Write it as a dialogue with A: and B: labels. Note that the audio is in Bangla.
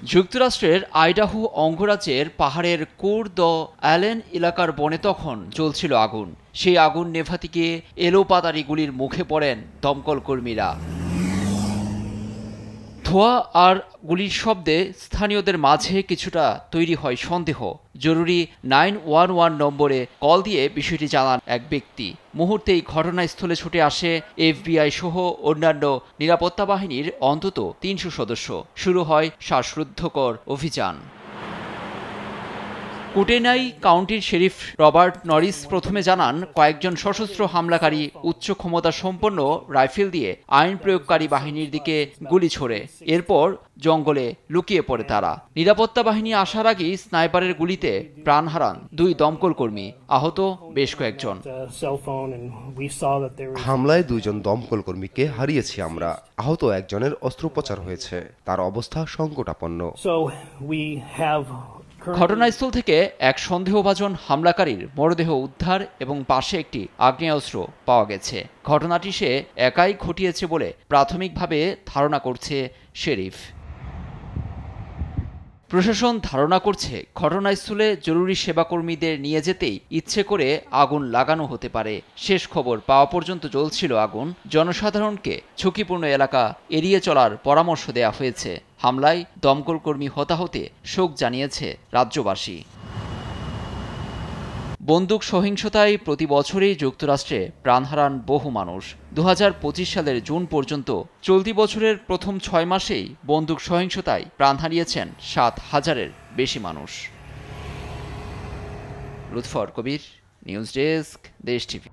A: যুক্তরাষ্ট্রের আইডাহো অঙ্গরাজ্যের পাহাড়ের কোর দ্য অ্যালেন এলাকার বনে তখন চলছিল আগুন। সেই আগুন নেভাতে গিয়ে এলোপাতাড়ি গুলির মুখে পড়েন দমকল কর্মীরা। ধোঁয়া আর গুলির শব্দে স্থানীয়দের মাঝে কিছুটা তৈরি হয় সন্দেহ। জরুরি 911 নম্বরে কল দিয়ে বিষয়টি জানান এক ব্যক্তি। মুহূর্তেই ঘটনাস্থলে ছুটে আসে এফবিআই সহ অন্যান্য নিরাপত্তা বাহিনীর অন্তত ৩০০ সদস্য। শুরু হয় শ্বাসরুদ্ধকর অভিযান। কুটেনাই কাউন্টির শেরিফ রবার্ট নরিস প্রথমে জানান, কয়েকজন সশস্ত্র হামলাকারী উচ্চ ক্ষমতা সম্পন্ন রাইফেল দিয়ে আইন প্রয়োগকারী বাহিনীর দিকে গুলি ছোড়ে। এরপর জঙ্গলে লুকিয়ে পড়ে তারা। নিরাপত্তা বাহিনী আসার আগেই স্নাইপারের গুলিতে প্রাণ হারান 2 দমকল কর্মী, আহত বেশ কয়েকজন।
B: হামলায় 2 জন দমকল কর্মীকে হারিয়েছি আমরা। আহত একজনের অস্ত্রোপচার হয়েছে, তার অবস্থা সংকটাপন্ন।
A: ঘটনাস্থল থেকে এক সন্দেহভাজন হামলাকারীর মরদেহ উদ্ধার এবং পাশে একটি আগ্নেয়াস্ত্র পাওয়া গেছে। ঘটনাটি সে একাই ঘটিয়েছে বলে প্রাথমিকভাবে ধারণা করছে শেরিফ। প্রশাসন ধারণা করছে ঘটনাস্থলে জরুরি সেবাকর্মীদের নিয়ে যেতেই ইচ্ছে করে আগুন লাগানো হতে পারে। শেষ খবর পাওয়া পর্যন্ত চলছিল আগুন। জনসাধারণকে ঝুঁকিপূর্ণ এলাকা এড়িয়ে চলার পরামর্শ দেওয়া হয়েছে। হামলায় দমকল কর্মী হতাহতে শোক জানিয়েছে রাজ্যবাসী। বন্দুক সহিংসতায় প্রতি বছরই যুক্তরাষ্ট্রে প্রাণ হারান বহু মানুষ। 2025 সালের জুন পর্যন্ত চলতি বছরের প্রথম 6 মাসেই বন্দুক সহিংসতায় প্রাণ হারিয়েছেন 7,000-এর বেশি মানুষ। লুৎফর কবির, নিউজ ডেস্ক, দেশ টিভি।